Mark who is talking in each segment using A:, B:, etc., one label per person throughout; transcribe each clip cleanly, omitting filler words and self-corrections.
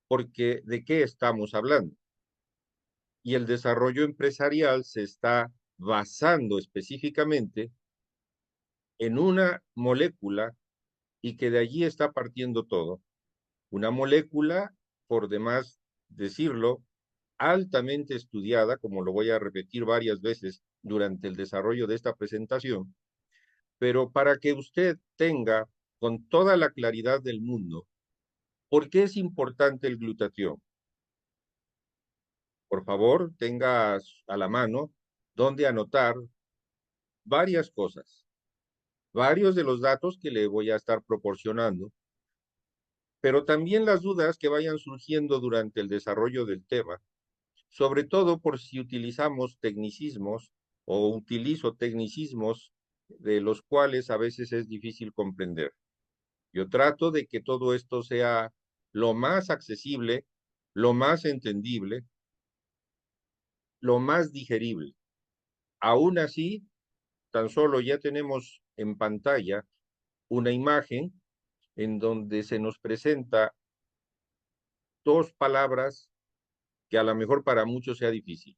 A: porque ¿de qué estamos hablando? Y el desarrollo empresarial se está basando específicamente en una molécula y que de allí está partiendo todo. Una molécula, por demás decirlo, altamente estudiada, como lo voy a repetir varias veces durante el desarrollo de esta presentación, pero para que usted tenga con toda la claridad del mundo por qué es importante el glutatión. Por favor, tenga a la mano donde anotar varias cosas, varios de los datos que le voy a estar proporcionando, pero también las dudas que vayan surgiendo durante el desarrollo del tema, sobre todo por si utilizamos tecnicismos o utilizo tecnicismos de los cuales a veces es difícil comprender. Yo trato de que todo esto sea lo más accesible, lo más entendible, lo más digerible. Aún así, tan solo ya tenemos en pantalla una imagen en donde se nos presenta dos palabras que a lo mejor para muchos sea difícil.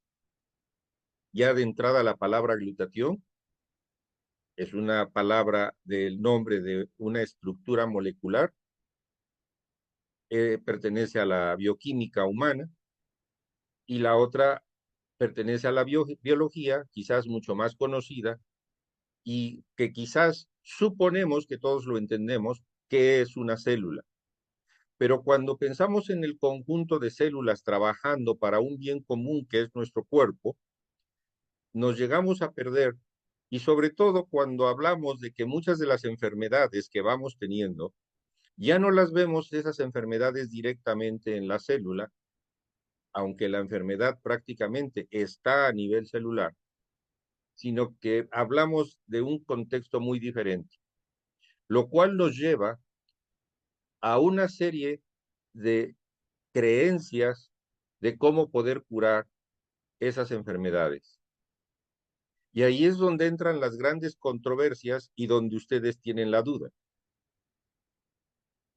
A: Ya de entrada la palabra glutatión es una palabra del nombre de una estructura molecular, pertenece a la bioquímica humana, y la otra pertenece a la biología, quizás mucho más conocida, y que quizás suponemos que todos lo entendemos, que es una célula. Pero cuando pensamos en el conjunto de células trabajando para un bien común que es nuestro cuerpo, nos llegamos a perder, y sobre todo cuando hablamos de que muchas de las enfermedades que vamos teniendo, ya no las vemos esas enfermedades directamente en la célula, aunque la enfermedad prácticamente está a nivel celular, sino que hablamos de un contexto muy diferente, lo cual nos lleva a una serie de creencias de cómo poder curar esas enfermedades. Y ahí es donde entran las grandes controversias y donde ustedes tienen la duda.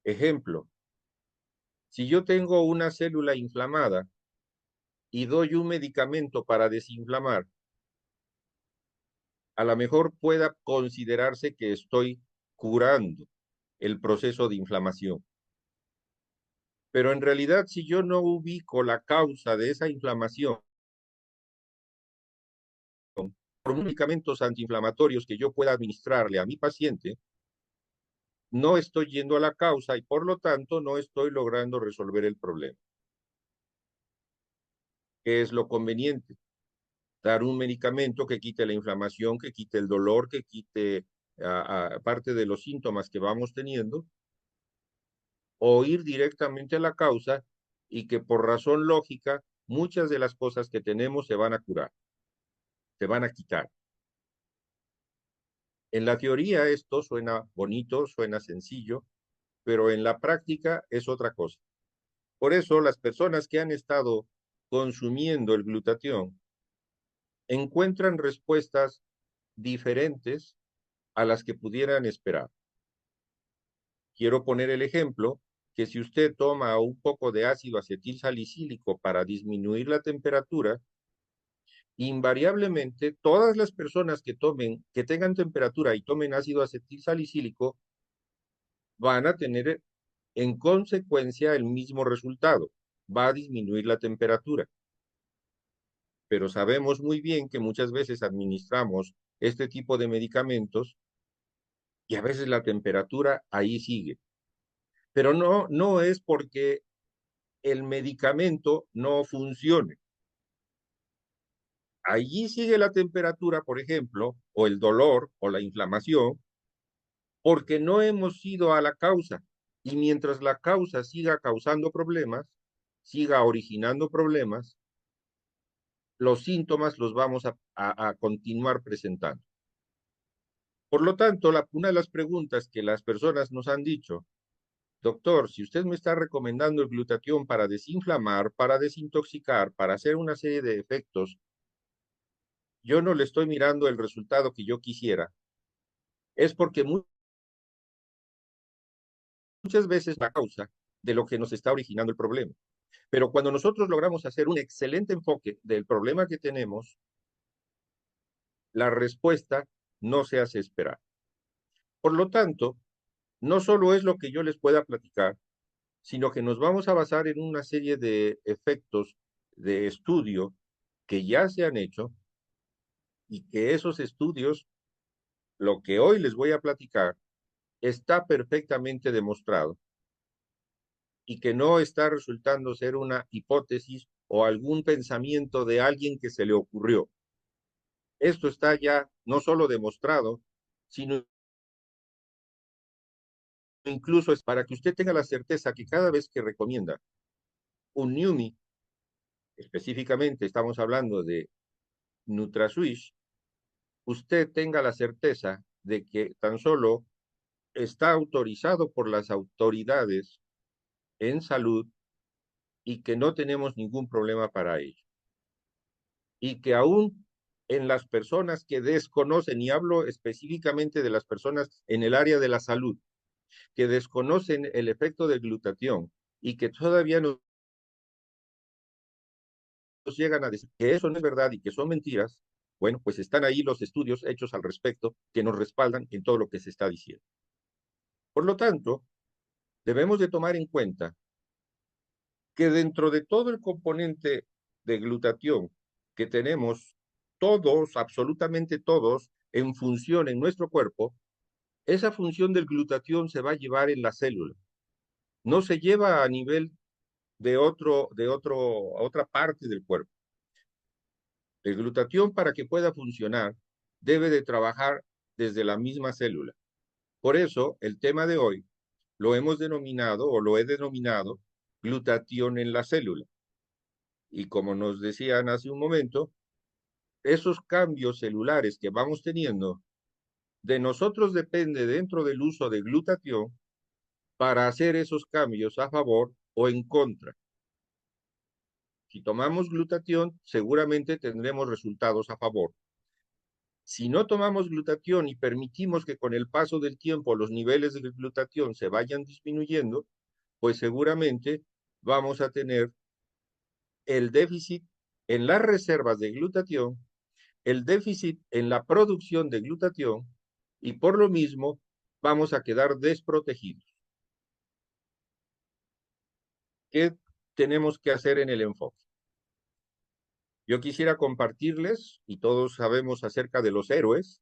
A: Ejemplo, si yo tengo una célula inflamada y doy un medicamento para desinflamar, a lo mejor pueda considerarse que estoy curando el proceso de inflamación. Pero en realidad, si yo no ubico la causa de esa inflamación por medicamentos antiinflamatorios que yo pueda administrarle a mi paciente, no estoy yendo a la causa y por lo tanto no estoy logrando resolver el problema. ¿Qué es lo conveniente? Dar un medicamento que quite la inflamación, que quite el dolor, que quite parte de los síntomas que vamos teniendo, o ir directamente a la causa y que por razón lógica muchas de las cosas que tenemos se van a curar, se van a quitar. En la teoría esto suena bonito, suena sencillo, pero en la práctica es otra cosa. Por eso las personas que han estado consumiendo el glutatión encuentran respuestas diferentes a las que pudieran esperar. Quiero poner el ejemplo que si usted toma un poco de ácido acetil salicílico para disminuir la temperatura, invariablemente todas las personas que tengan temperatura y tomen ácido acetil salicílico van a tener en consecuencia el mismo resultado, va a disminuir la temperatura. Pero sabemos muy bien que muchas veces administramos este tipo de medicamentos y a veces la temperatura ahí sigue. Pero no es porque el medicamento no funcione. Allí sigue la temperatura, por ejemplo, o el dolor o la inflamación, porque no hemos ido a la causa. Y mientras la causa siga causando problemas, siga originando problemas, los síntomas los vamos a continuar presentando. Por lo tanto, una de las preguntas que las personas nos han dicho, doctor, si usted me está recomendando el glutatión para desinflamar, para desintoxicar, para hacer una serie de efectos, yo no le estoy mirando el resultado que yo quisiera, es porque muchas veces la causa de lo que nos está originando el problema. Pero cuando nosotros logramos hacer un excelente enfoque del problema que tenemos, la respuesta no se hace esperar. Por lo tanto, no solo es lo que yo les pueda platicar, sino que nos vamos a basar en una serie de efectos de estudio que ya se han hecho y que esos estudios, lo que hoy les voy a platicar, está perfectamente demostrado y que no está resultando ser una hipótesis o algún pensamiento de alguien que se le ocurrió. Esto está ya no solo demostrado, sino incluso es para que usted tenga la certeza que cada vez que recomienda un NUMI, específicamente estamos hablando de NutraSwish, usted tenga la certeza de que tan solo está autorizado por las autoridades en salud y que no tenemos ningún problema para ello. Y que aún en las personas que desconocen, y hablo específicamente de las personas en el área de la salud, que desconocen el efecto del glutatión y que todavía nos llegan a decir que eso no es verdad y que son mentiras, bueno, pues están ahí los estudios hechos al respecto que nos respaldan en todo lo que se está diciendo. Por lo tanto, debemos de tomar en cuenta que dentro de todo el componente de glutatión que tenemos todos, absolutamente todos, en función en nuestro cuerpo, esa función del glutatión se va a llevar en la célula. No se lleva a nivel otra parte del cuerpo. El glutatión, para que pueda funcionar, debe de trabajar desde la misma célula. Por eso, el tema de hoy lo hemos denominado o lo he denominado glutatión en la célula. Y como nos decían hace un momento, esos cambios celulares que vamos teniendo, de nosotros depende dentro del uso de glutatión para hacer esos cambios a favor o en contra. Si tomamos glutatión, seguramente tendremos resultados a favor. Si no tomamos glutatión y permitimos que con el paso del tiempo los niveles de glutatión se vayan disminuyendo, pues seguramente vamos a tener el déficit en las reservas de glutatión, el déficit en la producción de glutatión y por lo mismo vamos a quedar desprotegidos. ¿Qué tenemos que hacer en el enfoque? Yo quisiera compartirles, y todos sabemos acerca de los héroes,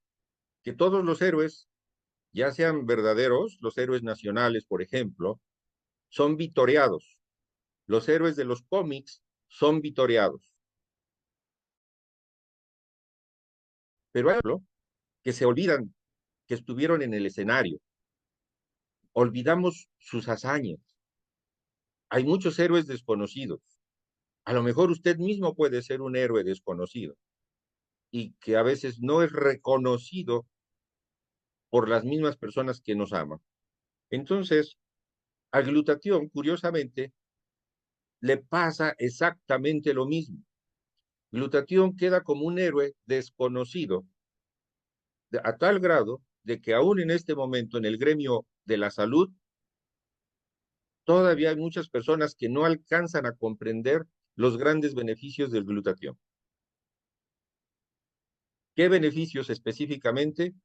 A: que todos los héroes, ya sean verdaderos, los héroes nacionales, por ejemplo, son vitoreados. Los héroes de los cómics son vitoreados. Pero hay que se olvidan que estuvieron en el escenario. Olvidamos sus hazañas. Hay muchos héroes desconocidos. A lo mejor usted mismo puede ser un héroe desconocido y que a veces no es reconocido por las mismas personas que nos aman. Entonces, a glutatión, curiosamente, le pasa exactamente lo mismo. Glutatión queda como un héroe desconocido a tal grado de que aún en este momento en el gremio de la salud, todavía hay muchas personas que no alcanzan a comprender los grandes beneficios del glutatión. ¿Qué beneficios específicamente?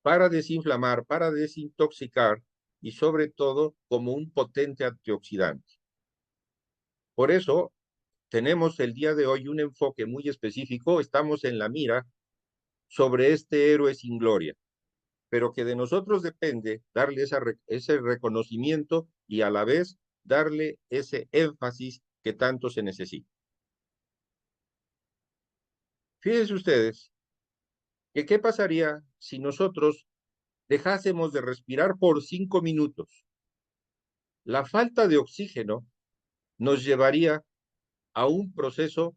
A: Para desinflamar, para desintoxicar y sobre todo como un potente antioxidante. Por eso tenemos el día de hoy un enfoque muy específico, estamos en la mira sobre este héroe sin gloria, pero que de nosotros depende darle ese reconocimiento y a la vez darle ese énfasis que tanto se necesita. Fíjense ustedes que qué pasaría si nosotros dejásemos de respirar por 5 minutos. La falta de oxígeno nos llevaría a un proceso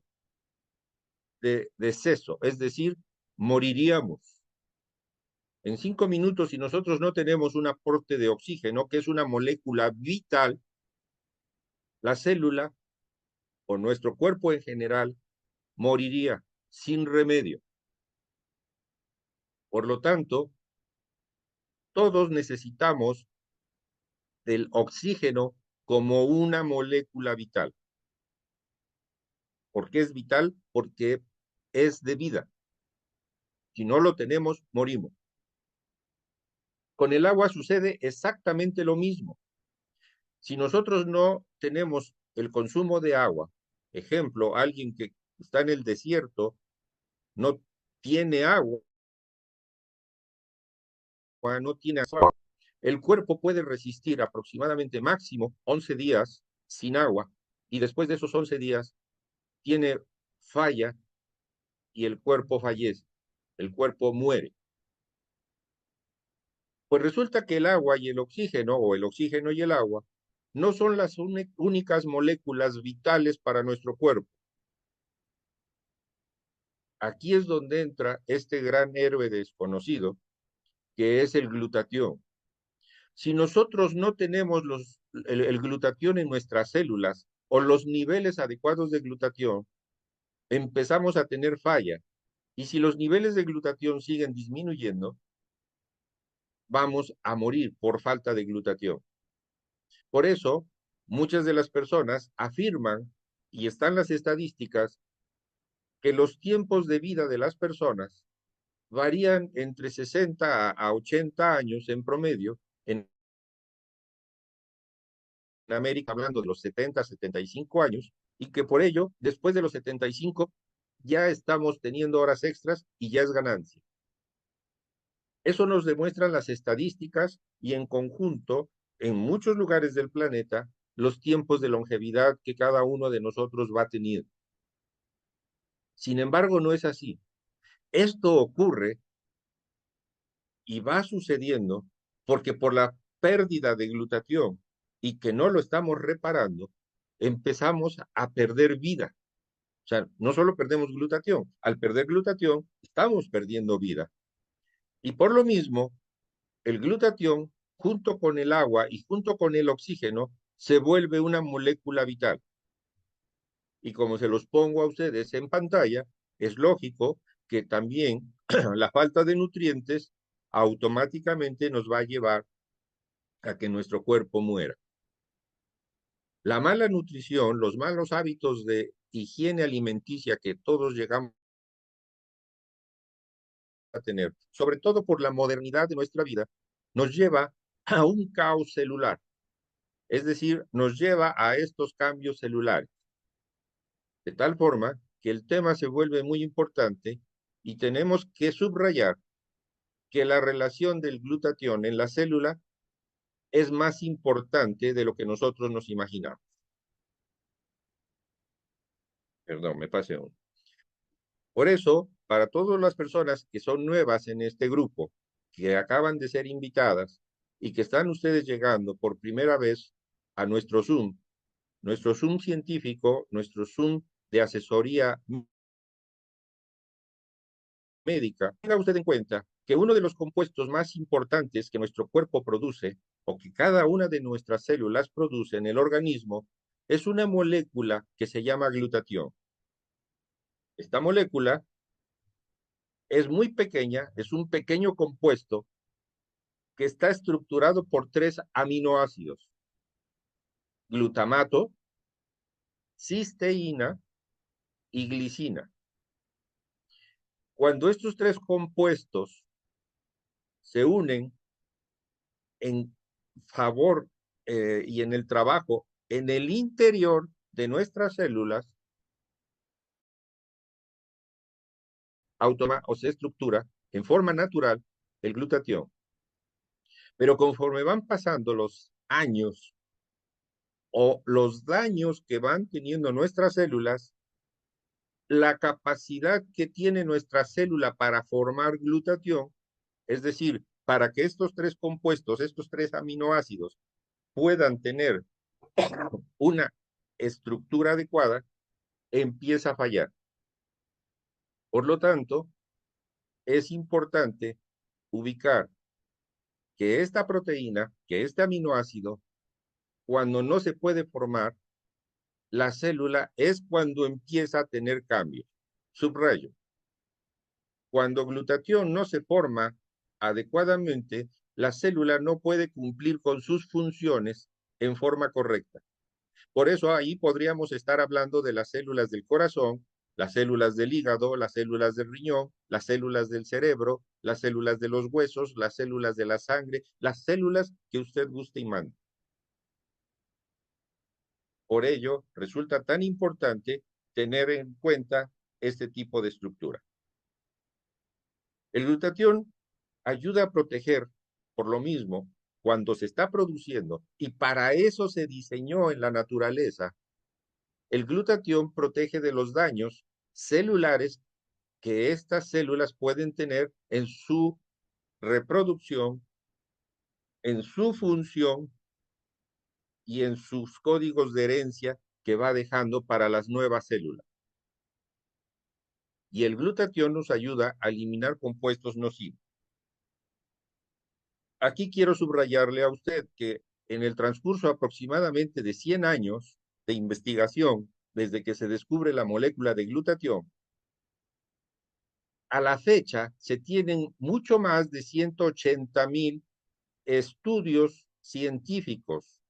A: de deceso, es decir, moriríamos. En 5 minutos, si nosotros no tenemos un aporte de oxígeno, que es una molécula vital, la célula o nuestro cuerpo en general moriría sin remedio. Por lo tanto, todos necesitamos del oxígeno como una molécula vital. ¿Por qué es vital? Porque es de vida. Si no lo tenemos, morimos. Con el agua sucede exactamente lo mismo. Si nosotros no tenemos el consumo de agua, ejemplo, alguien que está en el desierto, no tiene agua, no tiene agua, el cuerpo puede resistir aproximadamente máximo 11 días sin agua y después de esos 11 días tiene falla y el cuerpo fallece, el cuerpo muere. Pues resulta que el agua y el oxígeno, o el oxígeno y el agua, no son las únicas moléculas vitales para nuestro cuerpo. Aquí es donde entra este gran héroe desconocido, que es el glutatión. Si nosotros no tenemos el glutatión en nuestras células o los niveles adecuados de glutatión, empezamos a tener falla. Y si los niveles de glutatión siguen disminuyendo, vamos a morir por falta de glutatión. Por eso, muchas de las personas afirman, y están las estadísticas, que los tiempos de vida de las personas varían entre 60 a 80 años en promedio. En América, hablando de los 70, 75 años, y que por ello, después de los 75, ya estamos teniendo horas extras y ya es ganancia. Eso nos demuestran las estadísticas y en conjunto, en muchos lugares del planeta, los tiempos de longevidad que cada uno de nosotros va teniendo. Sin embargo, no es así. Esto ocurre y va sucediendo porque por la pérdida de glutatión y que no lo estamos reparando, empezamos a perder vida. O sea, no solo perdemos glutatión, al perder glutatión estamos perdiendo vida. Y por lo mismo, el glutatión, junto con el agua y junto con el oxígeno, se vuelve una molécula vital. Y como se los pongo a ustedes en pantalla, es lógico que también la falta de nutrientes automáticamente nos va a llevar a que nuestro cuerpo muera. La mala nutrición, los malos hábitos de higiene alimenticia que todos llegamos a tener, sobre todo por la modernidad de nuestra vida, nos lleva a un caos celular, es decir, nos lleva a estos cambios celulares, de tal forma que el tema se vuelve muy importante y tenemos que subrayar que la relación del glutatión en la célula es más importante de lo que nosotros nos imaginamos. Perdón, me pasé uno. Por eso, para todas las personas que son nuevas en este grupo, que acaban de ser invitadas y que están ustedes llegando por primera vez a nuestro Zoom científico, nuestro Zoom de asesoría médica, tenga usted en cuenta que uno de los compuestos más importantes que nuestro cuerpo produce o que cada una de nuestras células produce en el organismo es una molécula que se llama glutatión. Esta molécula es muy pequeña, es un pequeño compuesto que está estructurado por 3 aminoácidos: glutamato, cisteína y glicina. Cuando estos 3 compuestos se unen en favor y en el trabajo en el interior de nuestras células, o se estructura en forma natural el glutatión. Pero conforme van pasando los años o los daños que van teniendo nuestras células, la capacidad que tiene nuestra célula para formar glutatión, es decir, para que estos 3 compuestos, estos 3 aminoácidos, puedan tener una estructura adecuada, empieza a fallar. Por lo tanto, es importante ubicar que esta proteína, que este aminoácido, cuando no se puede formar, la célula es cuando empieza a tener cambios. Subrayo, cuando glutatión no se forma adecuadamente, la célula no puede cumplir con sus funciones en forma correcta. Por eso ahí podríamos estar hablando de las células del corazón, las células del hígado, las células del riñón, las células del cerebro, las células de los huesos, las células de la sangre, las células que usted guste y mande. Por ello, resulta tan importante tener en cuenta este tipo de estructura. El glutatión ayuda a proteger, por lo mismo, cuando se está produciendo, y para eso se diseñó en la naturaleza, el glutatión protege de los daños celulares que estas células pueden tener en su reproducción, en su función y en sus códigos de herencia que va dejando para las nuevas células. Y el glutatión nos ayuda a eliminar compuestos nocivos. Aquí quiero subrayarle a usted que en el transcurso aproximadamente de 100 años de investigación, desde que se descubre la molécula de glutatión, a la fecha se tienen mucho más de 180,000 estudios científicos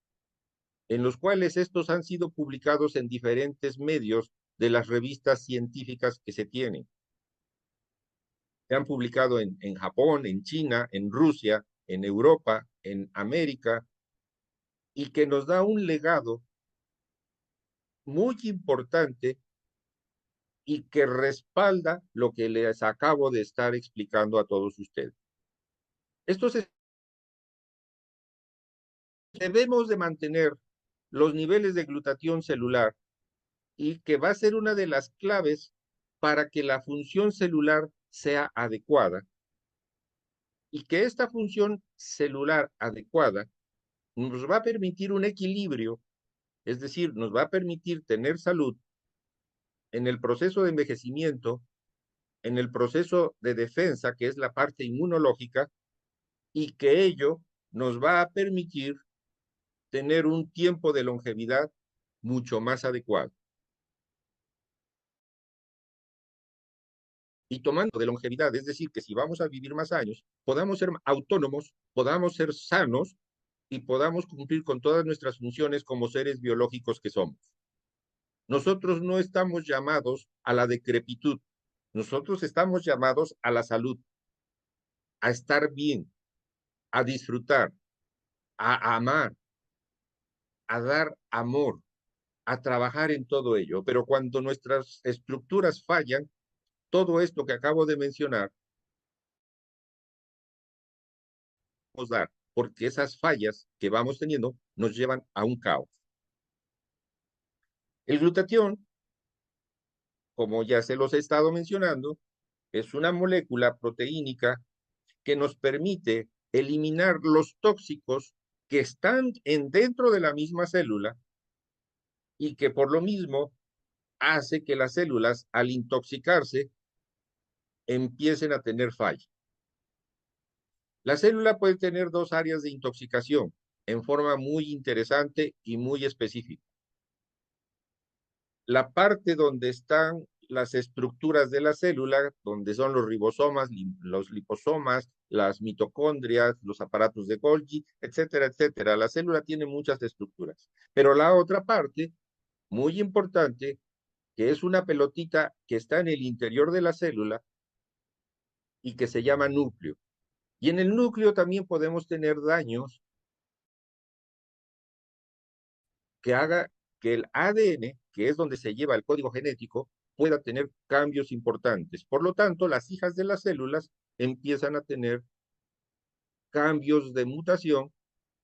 A: en los cuales estos han sido publicados en diferentes medios de las revistas científicas que se tienen. Se han publicado en Japón, en China, en Rusia, en Europa, en América, y que nos da un legado muy importante y que respalda lo que les acabo de estar explicando a todos ustedes. Estos debemos de mantener los niveles de glutatión celular y que va a ser una de las claves para que la función celular sea adecuada y que esta función celular adecuada nos va a permitir un equilibrio, es decir, nos va a permitir tener salud en el proceso de envejecimiento, en el proceso de defensa, que es la parte inmunológica, y que ello nos va a permitir tener un tiempo de longevidad mucho más adecuado. Y tomando de longevidad, es decir, que si vamos a vivir más años, podamos ser autónomos, podamos ser sanos y podamos cumplir con todas nuestras funciones como seres biológicos que somos. Nosotros no estamos llamados a la decrepitud, nosotros estamos llamados a la salud, a estar bien, a disfrutar, a amar, a dar amor, a trabajar en todo ello. Pero cuando nuestras estructuras fallan, todo esto que acabo de mencionar, nos dar, porque esas fallas que vamos teniendo nos llevan a un caos. El glutatión, como ya se los he estado mencionando, es una molécula proteínica que nos permite eliminar los tóxicos que están dentro de la misma célula y que por lo mismo hace que las células, al intoxicarse, empiecen a tener falla. La célula puede tener dos áreas de intoxicación en forma muy interesante y muy específica. La parte donde están las estructuras de la célula, donde son los ribosomas, los liposomas, las mitocondrias, los aparatos de Golgi, etcétera, etcétera. La célula tiene muchas estructuras. Pero la otra parte, muy importante, que es una pelotita que está en el interior de la célula y que se llama núcleo. Y en el núcleo también podemos tener daños que haga que el ADN, que es donde se lleva el código genético, pueda tener cambios importantes. Por lo tanto, las hijas de las células empiezan a tener cambios de mutación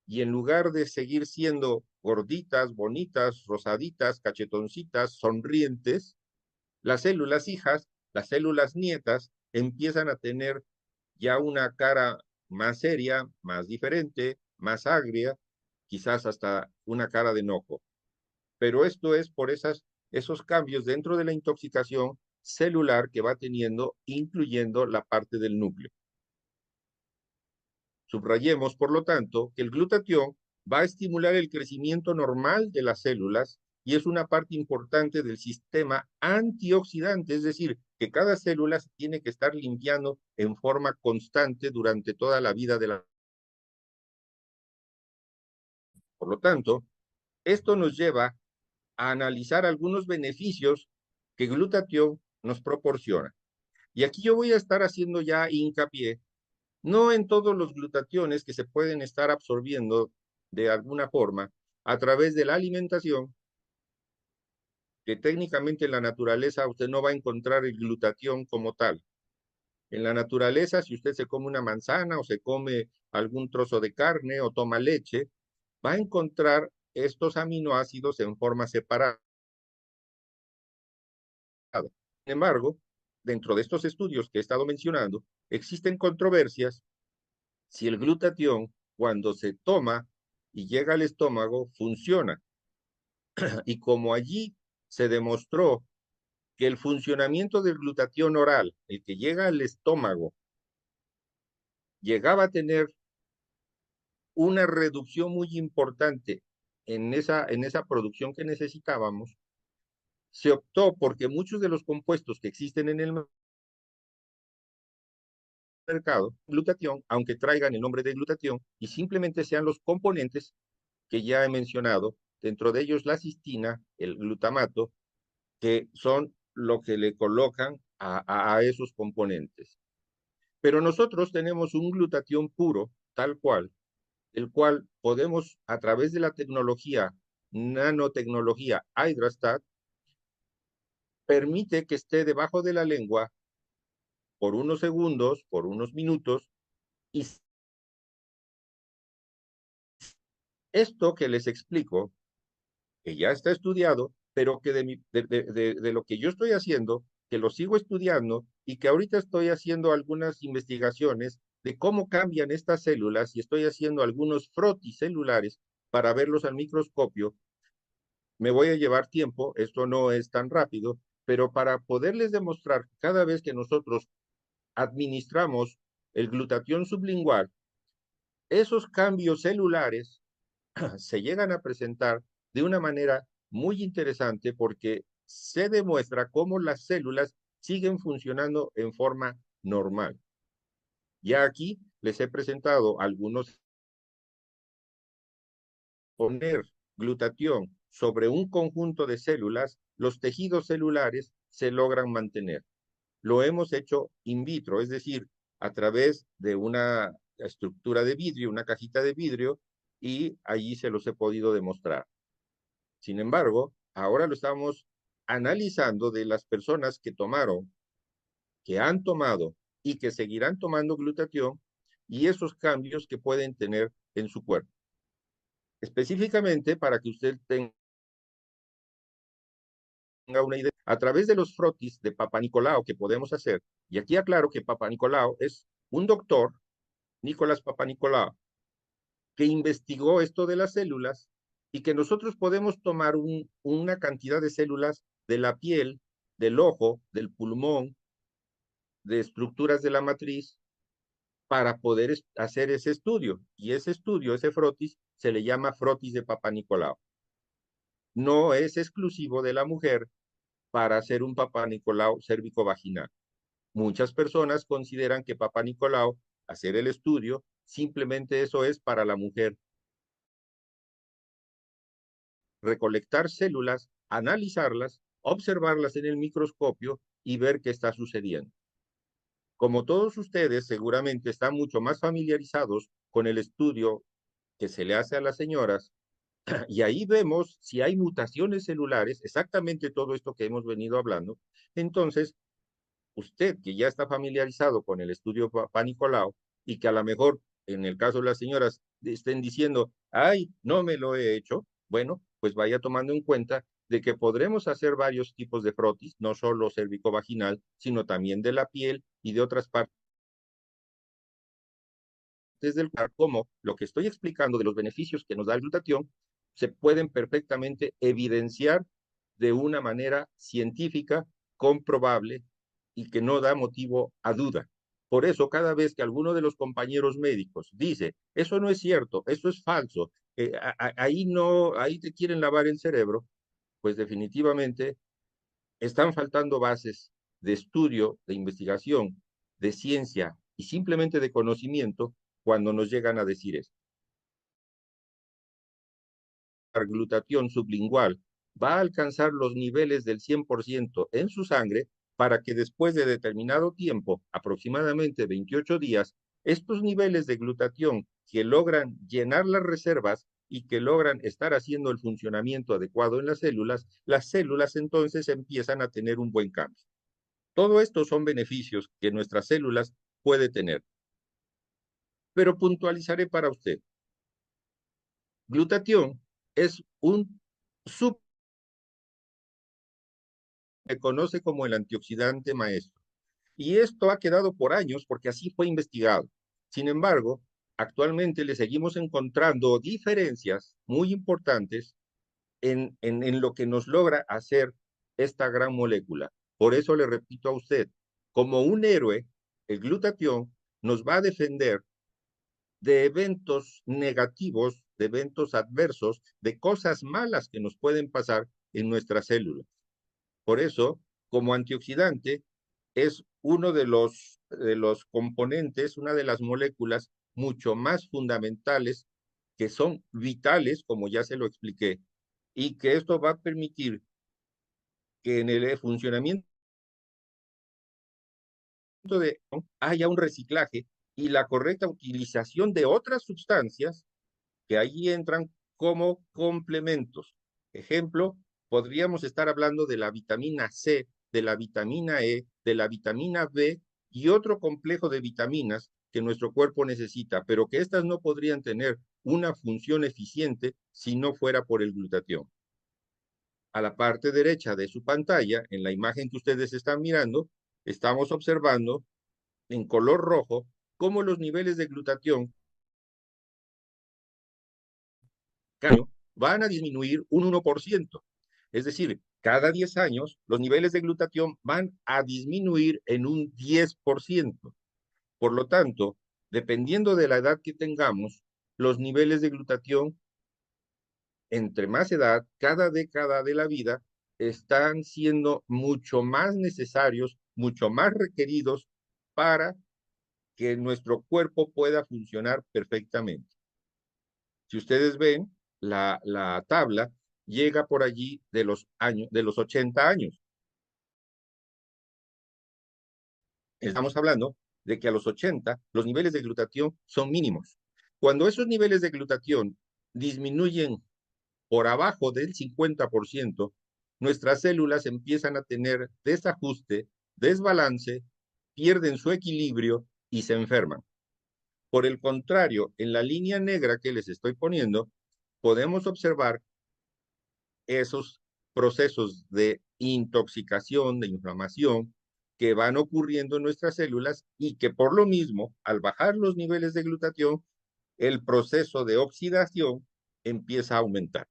A: y en lugar de seguir siendo gorditas, bonitas, rosaditas, cachetoncitas, sonrientes, las células hijas, las células nietas, empiezan a tener ya una cara más seria, más diferente, más agria, quizás hasta una cara de enojo. Pero esto es por esos cambios dentro de la intoxicación celular que va teniendo, incluyendo la parte del núcleo. Subrayemos, por lo tanto, que el glutatión va a estimular el crecimiento normal de las células y es una parte importante del sistema antioxidante, es decir, que cada célula se tiene que estar limpiando en forma constante durante toda la vida de la Por lo tanto, esto nos lleva a analizar algunos beneficios que glutatión nos proporciona. Y aquí yo voy a estar haciendo ya hincapié, no en todos los glutationes que se pueden estar absorbiendo de alguna forma a través de la alimentación, que técnicamente en la naturaleza usted no va a encontrar el glutatión como tal. En la naturaleza, si usted se come una manzana o se come algún trozo de carne o toma leche, va a encontrar estos aminoácidos en forma separada. Sin embargo, dentro de estos estudios que he estado mencionando, existen controversias si el glutatión, cuando se toma y llega al estómago, funciona. Y como allí se demostró que el funcionamiento del glutatión oral, el que llega al estómago, llegaba a tener una reducción muy importante en esa producción que necesitábamos, se optó porque muchos de los compuestos que existen en el mercado, glutatión, aunque traigan el nombre de glutatión, y simplemente sean los componentes que ya he mencionado, dentro de ellos la cistina, el glutamato, que son lo que le colocan a esos componentes. Pero nosotros tenemos un glutatión puro, tal cual, el cual podemos, a través de la tecnología, nanotecnología Hydrastat, permite que esté debajo de la lengua por unos segundos, por unos minutos, y esto que les explico, que ya está estudiado, pero que de lo que yo estoy haciendo, que lo sigo estudiando y que ahorita estoy haciendo algunas investigaciones de cómo cambian estas células y estoy haciendo algunos frotis celulares para verlos al microscopio. Me voy a llevar tiempo, esto no es tan rápido, pero para poderles demostrar cada vez que nosotros administramos el glutatión sublingual, esos cambios celulares se llegan a presentar de una manera muy interesante porque se demuestra cómo las células siguen funcionando en forma normal. Ya aquí les he presentado algunos, poner glutatión sobre un conjunto de células, los tejidos celulares se logran mantener. Lo hemos hecho in vitro, es decir, a través de una estructura de vidrio, una cajita de vidrio, y allí se los he podido demostrar. Sin embargo, ahora lo estamos analizando de las personas que tomaron, que han tomado y que seguirán tomando glutatión y esos cambios que pueden tener en su cuerpo. Específicamente para que usted tenga una idea, a través de los frotis de Papa Nicolau que podemos hacer, y aquí aclaro que Papa Nicolau es un doctor, Nicolás Papa Nicolau, que investigó esto de las células y que nosotros podemos tomar una cantidad de células de la piel, del ojo, del pulmón, de estructuras de la matriz, para poder hacer ese estudio. Y ese estudio, ese frotis, se le llama frotis de Papa Nicolau. No es exclusivo de la mujer para hacer un Papa Nicolau cérvico-vaginal. Muchas personas consideran que Papa Nicolau, hacer el estudio, simplemente eso es para la mujer. Recolectar células, analizarlas, observarlas en el microscopio y ver qué está sucediendo. Como todos ustedes seguramente están mucho más familiarizados con el estudio que se le hace a las señoras, y ahí vemos si hay mutaciones celulares, exactamente todo esto que hemos venido hablando, entonces usted que ya está familiarizado con el estudio Panicolau y que a lo mejor en el caso de las señoras estén diciendo, ay, no me lo he hecho, bueno, pues vaya tomando en cuenta de que podremos hacer varios tipos de frotis, no solo cérvico-vaginal, sino también de la piel y de otras partes del cuerpo, como lo que estoy explicando de los beneficios que nos da el glutatión, se pueden perfectamente evidenciar de una manera científica, comprobable y que no da motivo a duda. Por eso, cada vez que alguno de los compañeros médicos dice, eso no es cierto, eso es falso, ahí no, ahí te quieren lavar el cerebro, pues definitivamente están faltando bases de estudio, de investigación, de ciencia y simplemente de conocimiento cuando nos llegan a decir esto. glutatión sublingual va a alcanzar los niveles del 100% en su sangre para que después de determinado tiempo, aproximadamente 28 días, estos niveles de glutatión que logran llenar las reservas y que logran estar haciendo el funcionamiento adecuado en las células entonces empiezan a tener un buen cambio. Todo esto son beneficios que nuestras células puede tener. Pero puntualizaré para usted. Glutatión es un se conoce como el antioxidante maestro. Y esto ha quedado por años porque así fue investigado. Sin embargo, actualmente le seguimos encontrando diferencias muy importantes en lo que nos logra hacer esta gran molécula. Por eso le repito a usted, como un héroe, el glutatión nos va a defender de eventos negativos, de eventos adversos, de cosas malas que nos pueden pasar en nuestras células. Por eso, como antioxidante, es uno de los componentes, una de las moléculas mucho más fundamentales que son vitales, como ya se lo expliqué, y que esto va a permitir que en el funcionamiento de haya un reciclaje y la correcta utilización de otras sustancias que allí entran como complementos. Ejemplo, podríamos estar hablando de la vitamina C, de la vitamina E, de la vitamina B y otro complejo de vitaminas que nuestro cuerpo necesita, pero que estas no podrían tener una función eficiente si no fuera por el glutatión. A la parte derecha de su pantalla, en la imagen que ustedes están mirando, estamos observando en color rojo cómo los niveles de glutatión van a disminuir un 1%. Es decir, cada 10 años los niveles de glutatión van a disminuir en un 10%. Por lo tanto, dependiendo de la edad que tengamos, los niveles de glutatión, entre más edad, cada década de la vida, están siendo mucho más necesarios, mucho más requeridos para que nuestro cuerpo pueda funcionar perfectamente. Si ustedes ven, la tabla llega por allí de los 80 años. Estamos hablando de que a los 80 los niveles de glutatión son mínimos. Cuando esos niveles de glutatión disminuyen por abajo del 50%, nuestras células empiezan a tener desajuste, desbalance, pierden su equilibrio y se enferman. Por el contrario, en la línea negra que les estoy poniendo, podemos observar esos procesos de intoxicación, de inflamación que van ocurriendo en nuestras células y que por lo mismo, al bajar los niveles de glutatión, el proceso de oxidación empieza a aumentar.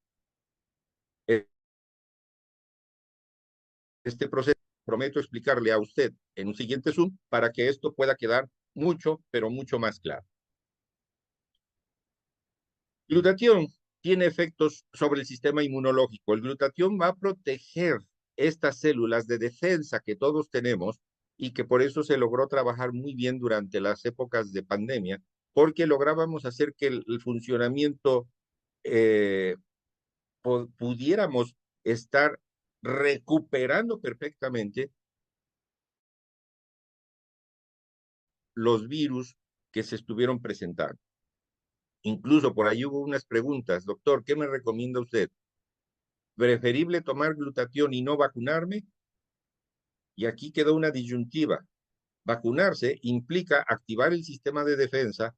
A: Este proceso prometo explicarle a usted en un siguiente Zoom para que esto pueda quedar mucho, pero mucho más claro. Glutatión tiene efectos sobre el sistema inmunológico. El glutatión va a proteger estas células de defensa que todos tenemos y que por eso se logró trabajar muy bien durante las épocas de pandemia, porque lográbamos hacer que el funcionamiento eh, pudiéramos estar recuperando perfectamente los virus que se estuvieron presentando. Incluso por ahí hubo unas preguntas, doctor, ¿qué me recomienda usted? ¿Preferible tomar glutatión y no vacunarme? Y aquí quedó una disyuntiva. Vacunarse implica activar el sistema de defensa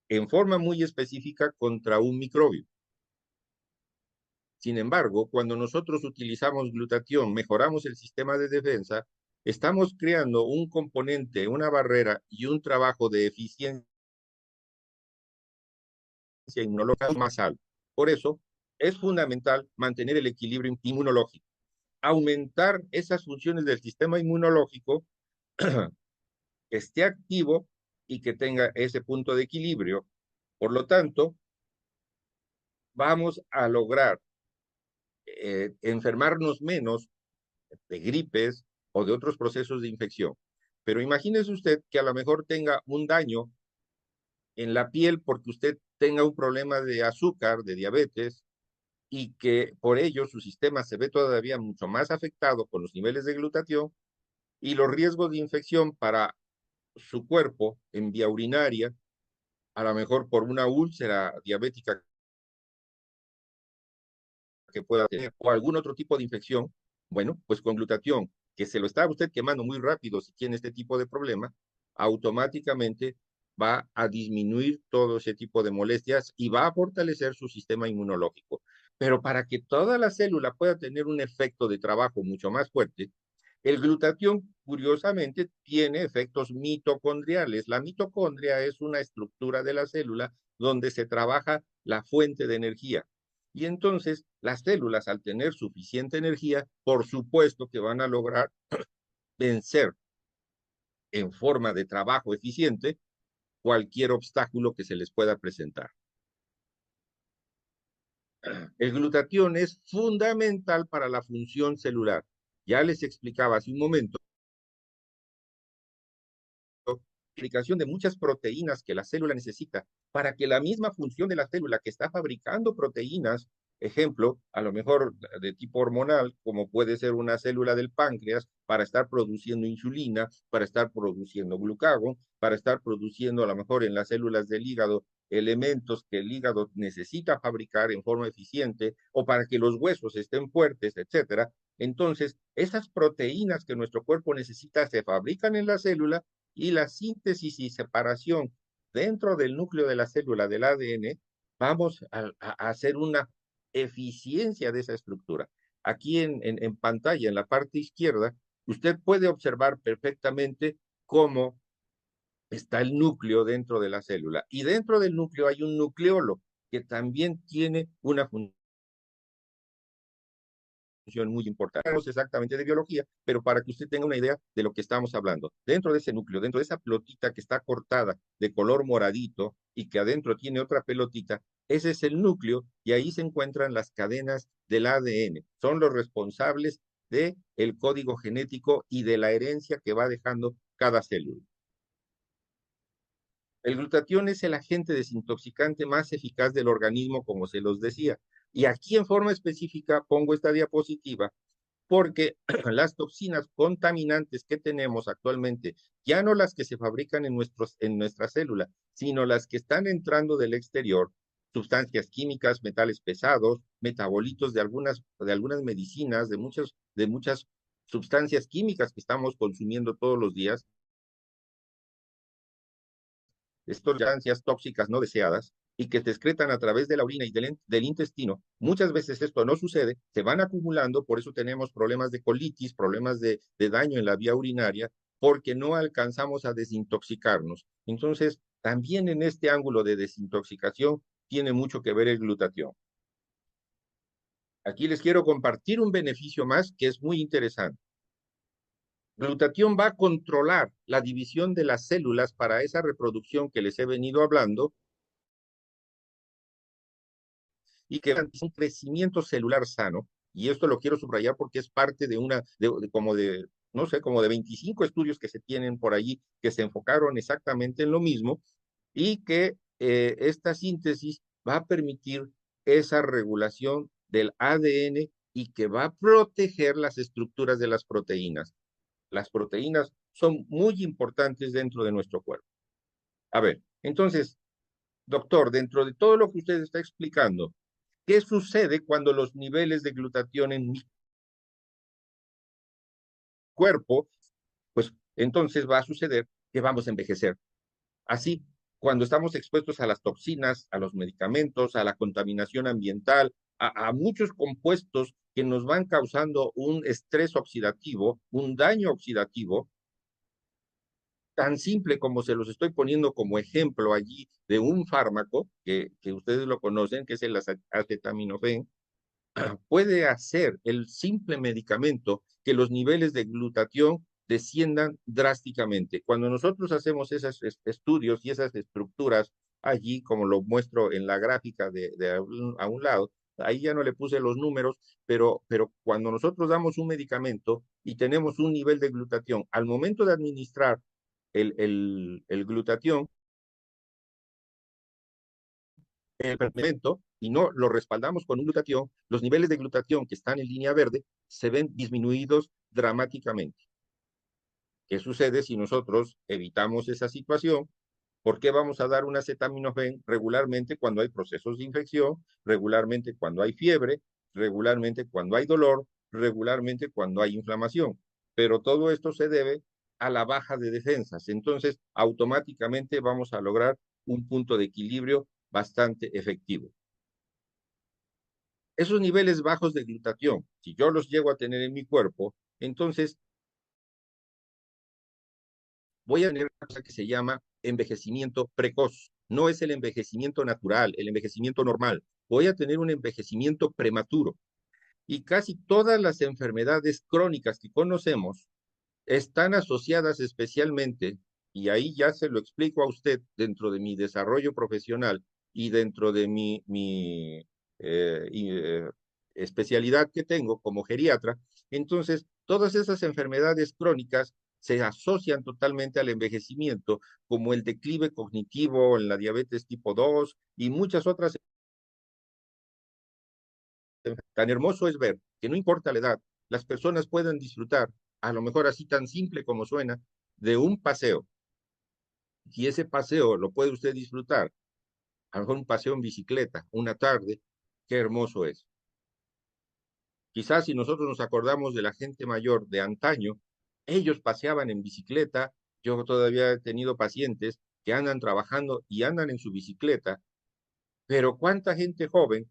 A: en forma muy específica contra un microbio. Sin embargo, cuando nosotros utilizamos glutatión, mejoramos el sistema de defensa, estamos creando un componente, una barrera y un trabajo de eficiencia inmunológica más alto. Por eso, es fundamental mantener el equilibrio inmunológico, aumentar esas funciones del sistema inmunológico que esté activo y que tenga ese punto de equilibrio. Por lo tanto, vamos a lograr enfermarnos menos de gripes o de otros procesos de infección. Pero imagínese usted que a lo mejor tenga un daño en la piel porque usted tenga un problema de azúcar, de diabetes, y que por ello su sistema se ve todavía mucho más afectado con los niveles de glutatión y los riesgos de infección para su cuerpo en vía urinaria, a lo mejor por una úlcera diabética que pueda tener o algún otro tipo de infección, bueno, pues con glutatión, que se lo está usted quemando muy rápido si tiene este tipo de problema, automáticamente va a disminuir todo ese tipo de molestias y va a fortalecer su sistema inmunológico. Pero para que toda la célula pueda tener un efecto de trabajo mucho más fuerte, el glutatión, curiosamente, tiene efectos mitocondriales. La mitocondria es una estructura de la célula donde se trabaja la fuente de energía. Y entonces las células, al tener suficiente energía, por supuesto que van a lograr vencer en forma de trabajo eficiente cualquier obstáculo que se les pueda presentar. El glutatión es fundamental para la función celular. Ya les explicaba hace un momento aplicación de muchas proteínas que la célula necesita para que la misma función de la célula que está fabricando proteínas, ejemplo, a lo mejor de tipo hormonal, como puede ser una célula del páncreas, para estar produciendo insulina, para estar produciendo glucagón, para estar produciendo a lo mejor en las células del hígado elementos que el hígado necesita fabricar en forma eficiente o para que los huesos estén fuertes, etcétera. Entonces, esas proteínas que nuestro cuerpo necesita se fabrican en la célula y la síntesis y separación dentro del núcleo de la célula del ADN, vamos a hacer una eficiencia de esa estructura. Aquí en pantalla, en la parte izquierda, usted puede observar perfectamente cómo está el núcleo dentro de la célula. Y dentro del núcleo hay un nucleolo que también tiene una función muy importante. No sé exactamente de biología, pero para que usted tenga una idea de lo que estamos hablando. Dentro de ese núcleo, dentro de esa pelotita que está cortada de color moradito y que adentro tiene otra pelotita, ese es el núcleo y ahí se encuentran las cadenas del ADN. Son los responsables del código genético y de la herencia que va dejando cada célula. El glutatión es el agente desintoxicante más eficaz del organismo, como se los decía. Y aquí en forma específica pongo esta diapositiva porque las toxinas contaminantes que tenemos actualmente, ya no las que se fabrican en nuestra célula, sino las que están entrando del exterior, sustancias químicas, metales pesados, metabolitos de algunas medicinas, de muchas sustancias químicas que estamos consumiendo todos los días, estas sustancias tóxicas no deseadas y que se excretan a través de la orina y del intestino. Muchas veces esto no sucede, se van acumulando, por eso tenemos problemas de colitis, problemas de daño en la vía urinaria, porque no alcanzamos a desintoxicarnos. Entonces, también en este ángulo de desintoxicación tiene mucho que ver el glutatión. Aquí les quiero compartir un beneficio más que es muy interesante. Glutatión va a controlar la división de las células para esa reproducción que les he venido hablando y que es un crecimiento celular sano. Y esto lo quiero subrayar porque es parte de como de, no sé, como de 25 estudios que se tienen por allí que se enfocaron exactamente en lo mismo y que esta síntesis va a permitir esa regulación del ADN y que va a proteger las estructuras de las proteínas. Las proteínas son muy importantes dentro de nuestro cuerpo. A ver, entonces, doctor, dentro de todo lo que usted está explicando, ¿qué sucede cuando los niveles de glutatión en mi cuerpo? Pues entonces va a suceder que vamos a envejecer. Así, cuando estamos expuestos a las toxinas, a los medicamentos, a la contaminación ambiental, a muchos compuestos que nos van causando un estrés oxidativo, un daño oxidativo, tan simple como se los estoy poniendo como ejemplo allí de un fármaco que ustedes lo conocen, que es el acetaminofén, puede hacer el simple medicamento que los niveles de glutatión desciendan drásticamente. Cuando nosotros hacemos esos estudios y esas estructuras allí, como lo muestro en la gráfica a un lado, ahí ya no le puse los números, pero cuando nosotros damos un medicamento y tenemos un nivel de glutatión, al momento de administrar el glutatión, el fermento y no lo respaldamos con un glutatión, los niveles de glutatión que están en línea verde se ven disminuidos dramáticamente. ¿Qué sucede si nosotros evitamos esa situación? ¿Por qué vamos a dar un acetaminofén regularmente cuando hay procesos de infección, regularmente cuando hay fiebre, regularmente cuando hay dolor, regularmente cuando hay inflamación? Pero todo esto se debe a la baja de defensas. Entonces, automáticamente vamos a lograr un punto de equilibrio bastante efectivo. Esos niveles bajos de glutatión, si yo los llego a tener en mi cuerpo, entonces voy a tener una cosa que se llama envejecimiento precoz. No es el envejecimiento natural, el envejecimiento normal. Voy a tener un envejecimiento prematuro. Y casi todas las enfermedades crónicas que conocemos están asociadas especialmente, y ahí ya se lo explico a usted dentro de mi desarrollo profesional y dentro de mi especialidad que tengo como geriatra. Entonces, todas esas enfermedades crónicas se asocian totalmente al envejecimiento, como el declive cognitivo en la diabetes tipo 2 y muchas otras. Tan hermoso es ver que no importa la edad, las personas pueden disfrutar, a lo mejor así tan simple como suena, de un paseo. Y ese paseo lo puede usted disfrutar, a lo mejor un paseo en bicicleta, una tarde, qué hermoso es. Quizás si nosotros nos acordamos de la gente mayor de antaño, ellos paseaban en bicicleta. Yo todavía he tenido pacientes que andan trabajando y andan en su bicicleta, pero cuánta gente joven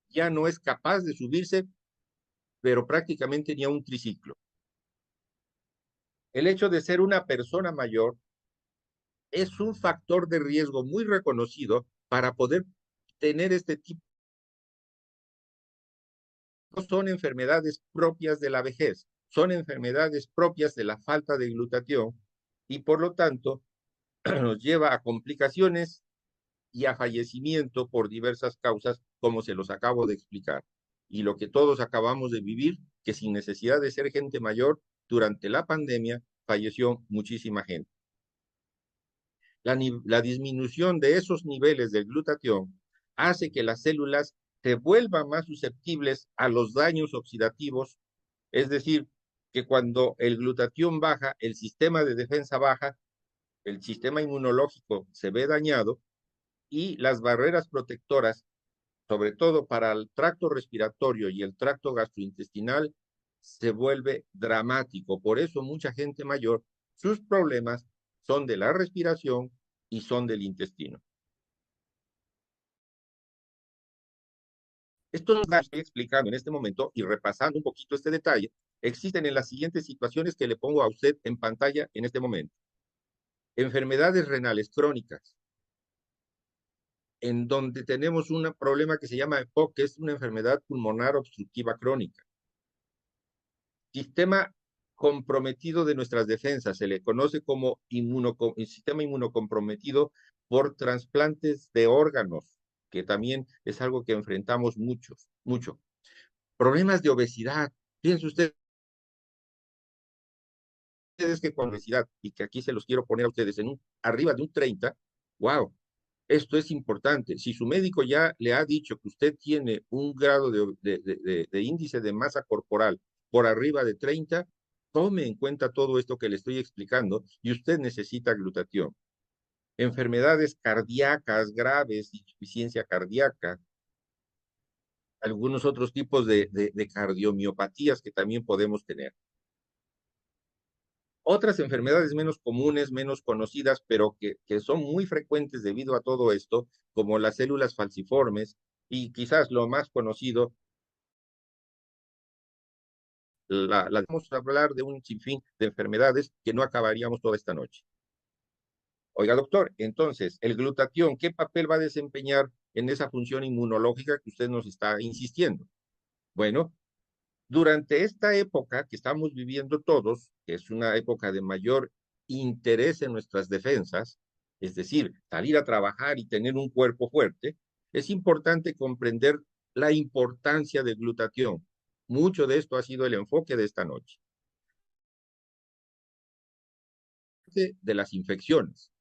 A: ya no es capaz de subirse, pero prácticamente ni a un triciclo. El hecho de ser una persona mayor es un factor de riesgo muy reconocido para poder tener este tipo. No son enfermedades propias de la vejez, son enfermedades propias de la falta de glutatión y por lo tanto nos lleva a complicaciones y a fallecimiento por diversas causas, como se los acabo de explicar. Y lo que todos acabamos de vivir, que sin necesidad de ser gente mayor, durante la pandemia falleció muchísima gente. La disminución de esos niveles de glutatión hace que las células se vuelvan más susceptibles a los daños oxidativos, es decir, que cuando el glutatión baja, el sistema de defensa baja, el sistema inmunológico se ve dañado y las barreras protectoras, sobre todo para el tracto respiratorio y el tracto gastrointestinal, se vuelve dramático. Por eso mucha gente mayor, sus problemas son de la respiración y son del intestino. Esto nos estoy explicando en este momento y repasando un poquito este detalle, existen en las siguientes situaciones que le pongo a usted en pantalla en este momento. Enfermedades renales crónicas, en donde tenemos un problema que se llama EPOC, que es una enfermedad pulmonar obstructiva crónica. Sistema comprometido de nuestras defensas, se le conoce como sistema inmunocomprometido por trasplantes de órganos, que también es algo que enfrentamos mucho. Problemas de obesidad. Fíjense ustedes que con obesidad, y que aquí se los quiero poner a ustedes en arriba de un 30, wow, esto es importante. Si su médico ya le ha dicho que usted tiene un grado de índice de masa corporal por arriba de 30, tome en cuenta todo esto que le estoy explicando y usted necesita glutatión. Enfermedades cardíacas graves, insuficiencia cardíaca, algunos otros tipos de cardiomiopatías que también podemos tener. Otras enfermedades menos comunes, menos conocidas, pero que son muy frecuentes debido a todo esto, como las células falciformes y quizás lo más conocido, vamos a hablar de un sinfín de enfermedades que no acabaríamos toda esta noche. Oiga, doctor, entonces, el glutatión, ¿qué papel va a desempeñar en esa función inmunológica que usted nos está insistiendo? Bueno, durante esta época que estamos viviendo todos, que es una época de mayor interés en nuestras defensas, es decir, salir a trabajar y tener un cuerpo fuerte, es importante comprender la importancia del glutatión. Mucho de esto ha sido el enfoque de esta noche. De las infecciones.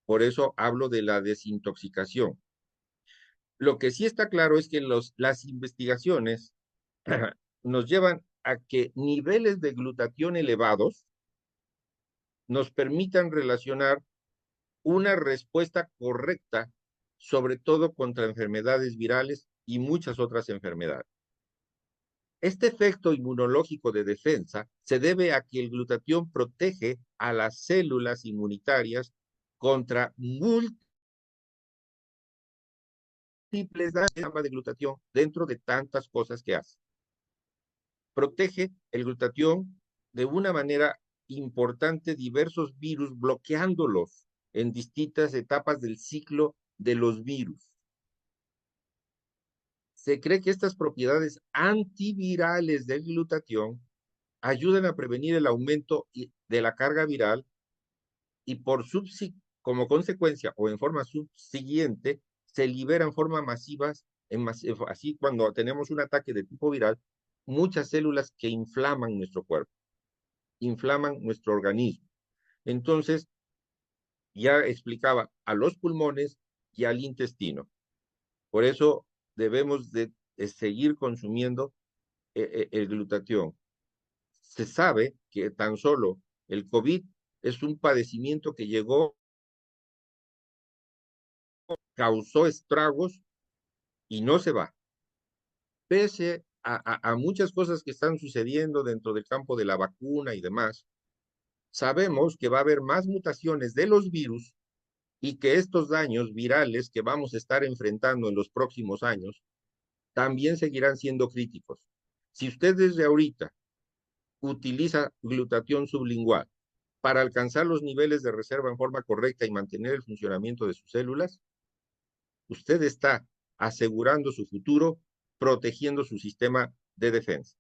A: Por eso hablo de la desintoxicación. Lo que sí está claro es que las investigaciones nos llevan a que niveles de glutatión elevados nos permitan relacionar una respuesta correcta, sobre todo contra enfermedades virales y muchas otras enfermedades. Este efecto inmunológico de defensa se debe a que el glutatión protege a las células inmunitarias contra múltiples daños de glutatión dentro de tantas cosas que hace. Protege el glutatión de una manera importante diversos virus, bloqueándolos en distintas etapas del ciclo de los virus. Se cree que estas propiedades antivirales del glutatión ayudan a prevenir el aumento de la carga viral y como consecuencia o en forma subsiguiente se liberan en forma masivas, así cuando tenemos un ataque de tipo viral, muchas células que inflaman nuestro cuerpo, inflaman nuestro organismo. Entonces, ya explicaba a los pulmones y al intestino. Por eso debemos de seguir consumiendo el glutatión. Se sabe que tan solo el COVID es un padecimiento que llegó, causó estragos y no se va. Pese a muchas cosas que están sucediendo dentro del campo de la vacuna y demás, sabemos que va a haber más mutaciones de los virus y que estos daños virales que vamos a estar enfrentando en los próximos años también seguirán siendo críticos. Si usted desde ahorita utiliza glutatión sublingual para alcanzar los niveles de reserva en forma correcta y mantener el funcionamiento de sus células, usted está asegurando su futuro, protegiendo su sistema de defensa.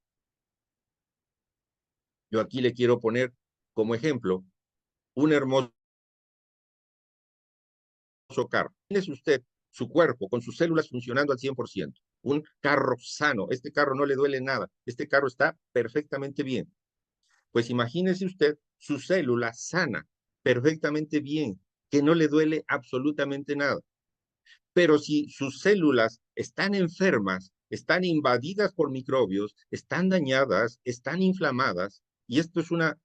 A: Yo aquí le quiero poner como ejemplo un hermoso carro. Tienes usted su cuerpo con sus células funcionando al 100%. Un carro sano. Este carro no le duele nada. Este carro está perfectamente bien. Pues imagínese usted su célula sana, perfectamente bien, que no le duele absolutamente nada. Pero si sus células están enfermas, están invadidas por microbios, están dañadas, están inflamadas, y esto es una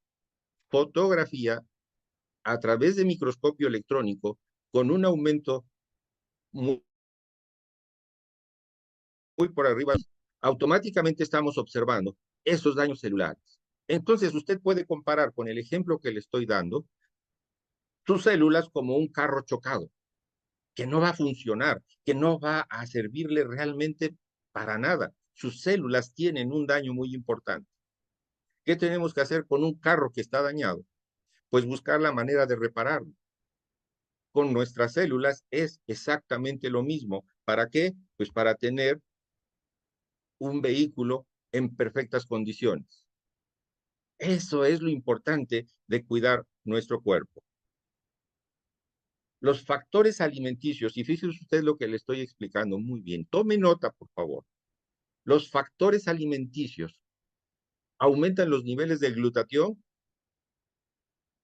A: fotografía a través de microscopio electrónico con un aumento muy, muy por arriba, automáticamente estamos observando esos daños celulares. Entonces usted puede comparar con el ejemplo que le estoy dando sus células como un carro chocado, que no va a funcionar, que no va a servirle realmente para nada. Sus células tienen un daño muy importante. ¿Qué tenemos que hacer con un carro que está dañado? Pues buscar la manera de repararlo. Con nuestras células es exactamente lo mismo. ¿Para qué? Pues para tener un vehículo en perfectas condiciones. Eso es lo importante de cuidar nuestro cuerpo. Los factores alimenticios, y fíjese usted lo que le estoy explicando muy bien, tome nota, por favor. Los factores alimenticios aumentan los niveles de glutatión,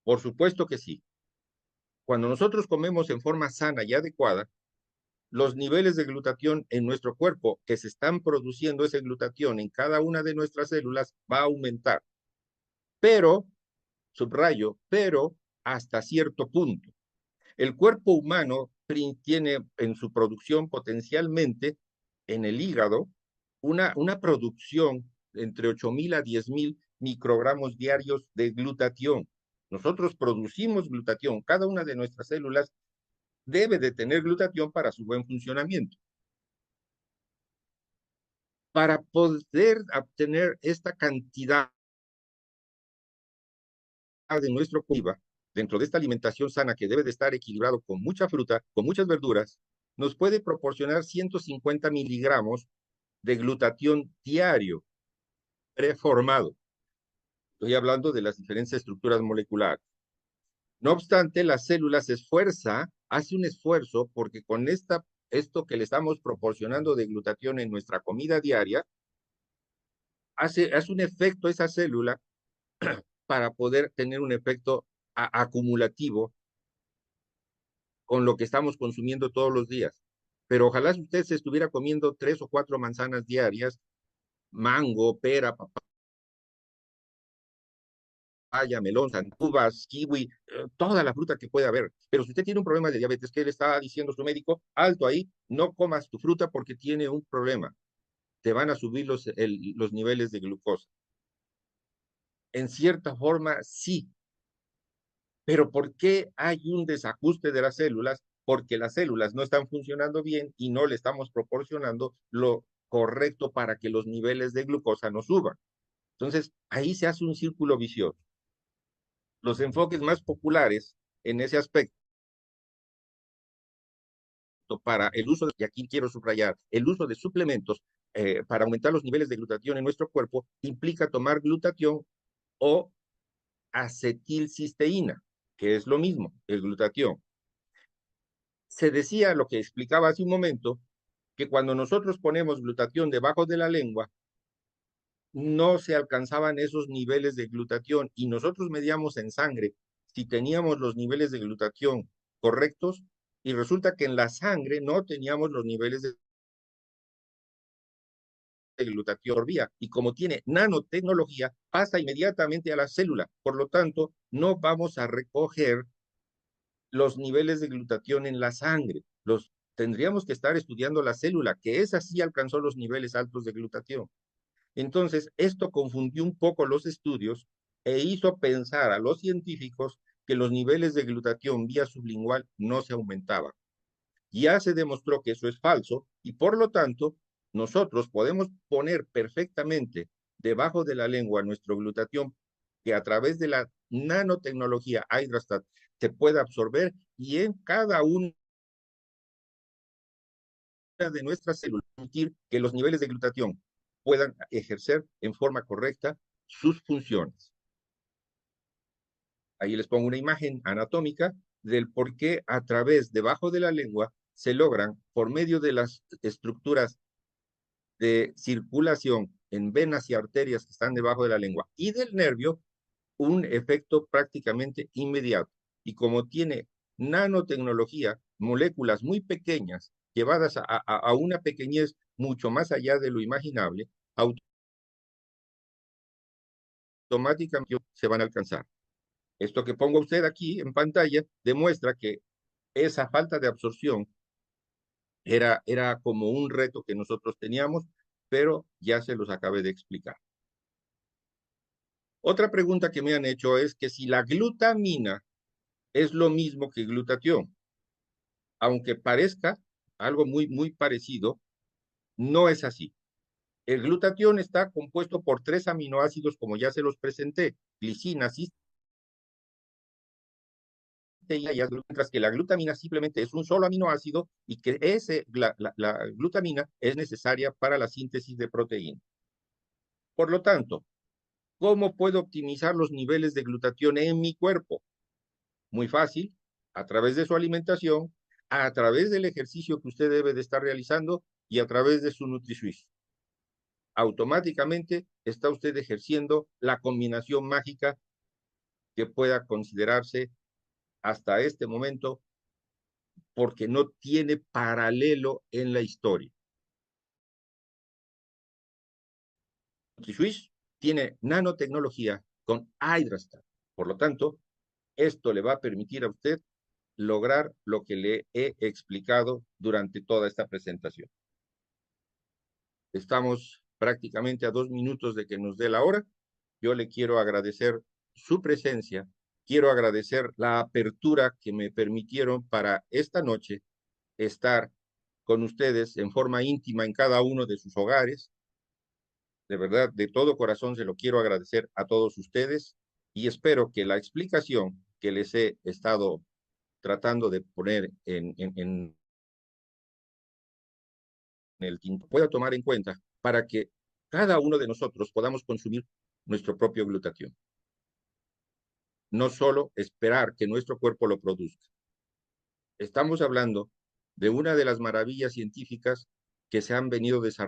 A: por supuesto que sí. Cuando nosotros comemos en forma sana y adecuada, los niveles de glutatión en nuestro cuerpo que se están produciendo ese glutatión en cada una de nuestras células va a aumentar. Pero, subrayo, pero hasta cierto punto. El cuerpo humano tiene en su producción potencialmente en el hígado una producción entre 8,000 a 10,000 microgramos diarios de glutatión. Nosotros producimos glutatión, cada una de nuestras células debe de tener glutatión para su buen funcionamiento. Para poder obtener esta cantidad de nuestro cuerpo, dentro de esta alimentación sana que debe de estar equilibrado con mucha fruta, con muchas verduras, nos puede proporcionar 150 miligramos de glutatión diario preformado. Estoy hablando de las diferentes estructuras moleculares. No obstante, la célula se esfuerza, hace un esfuerzo porque con esto que le estamos proporcionando de glutatión en nuestra comida diaria, hace un efecto esa célula para poder tener un efecto acumulativo con lo que estamos consumiendo todos los días. pero ojalá si usted se estuviera comiendo 3 o 4 manzanas diarias, mango, pera, papaya, melón, uvas, kiwi, toda la fruta que pueda haber. Pero si usted tiene un problema de diabetes, ¿qué le está diciendo su médico? Alto ahí, no comas tu fruta porque tiene un problema. Te van a subir los niveles de glucosa. En cierta forma, sí, pero ¿por qué hay un desajuste de las células? Porque las células no están funcionando bien y no le estamos proporcionando lo correcto para que los niveles de glucosa no suban. Entonces, ahí se hace un círculo vicioso. Los enfoques más populares en ese aspecto para el uso, y aquí quiero subrayar, el uso de suplementos para aumentar los niveles de glutatión en nuestro cuerpo implica tomar glutatión o acetilcisteína, que es lo mismo, el glutatión. Se decía, lo que explicaba hace un momento, que cuando nosotros ponemos glutatión debajo de la lengua, no se alcanzaban esos niveles de glutatión y nosotros medíamos en sangre si teníamos los niveles de glutatión correctos y resulta que en la sangre no teníamos los niveles de glutatión vía y como tiene nanotecnología pasa inmediatamente a la célula, por lo tanto no vamos a recoger los niveles de glutatión en la sangre, tendríamos que estar estudiando la célula, que esa sí alcanzó los niveles altos de glutatión. Entonces, esto confundió un poco los estudios e hizo pensar a los científicos que los niveles de glutatión vía sublingual no se aumentaban. Ya se demostró que eso es falso y por lo tanto, nosotros podemos poner perfectamente debajo de la lengua nuestro glutatión que a través de la nanotecnología Hydrastat se puede absorber y en cada una de nuestras células permitir que los niveles de glutatión puedan ejercer en forma correcta sus funciones. Ahí les pongo una imagen anatómica del por qué a través, debajo de la lengua, se logran, por medio de las estructuras de circulación en venas y arterias que están debajo de la lengua y del nervio, un efecto prácticamente inmediato. Y como tiene nanotecnología, moléculas muy pequeñas, llevadas a una pequeñez mucho más allá de lo imaginable, automáticamente se van a alcanzar. Esto que pongo usted aquí en pantalla demuestra que esa falta de absorción era como un reto que nosotros teníamos, pero ya se los acabé de explicar. Otra pregunta que me han hecho es que si la glutamina es lo mismo que glutatión, aunque parezca algo muy parecido, no es así. El glutatión está compuesto por 3 aminoácidos, como ya se los presenté, glicina, mientras que la glutamina simplemente es un solo aminoácido y que la glutamina es necesaria para la síntesis de proteína. Por lo tanto, ¿cómo puedo optimizar los niveles de glutatión en mi cuerpo? Muy fácil, a través de su alimentación, a través del ejercicio que usted debe de estar realizando y a través de su NutriSwiss. Automáticamente está usted ejerciendo la combinación mágica que pueda considerarse hasta este momento porque no tiene paralelo en la historia. NutriSwiss tiene nanotecnología con Hydrastat. Por lo tanto, esto le va a permitir a usted lograr lo que le he explicado durante toda esta presentación. Estamos prácticamente a 2 minutos de que nos dé la hora. Yo le quiero agradecer su presencia, quiero agradecer la apertura que me permitieron para esta noche estar con ustedes en forma íntima en cada uno de sus hogares. De verdad, de todo corazón se lo quiero agradecer a todos ustedes y espero que la explicación que les he estado tratando de poner en el quinto pueda tomar en cuenta para que cada uno de nosotros podamos consumir nuestro propio glutatión. No solo esperar que nuestro cuerpo lo produzca. Estamos hablando de una de las maravillas científicas que se han venido desarrollando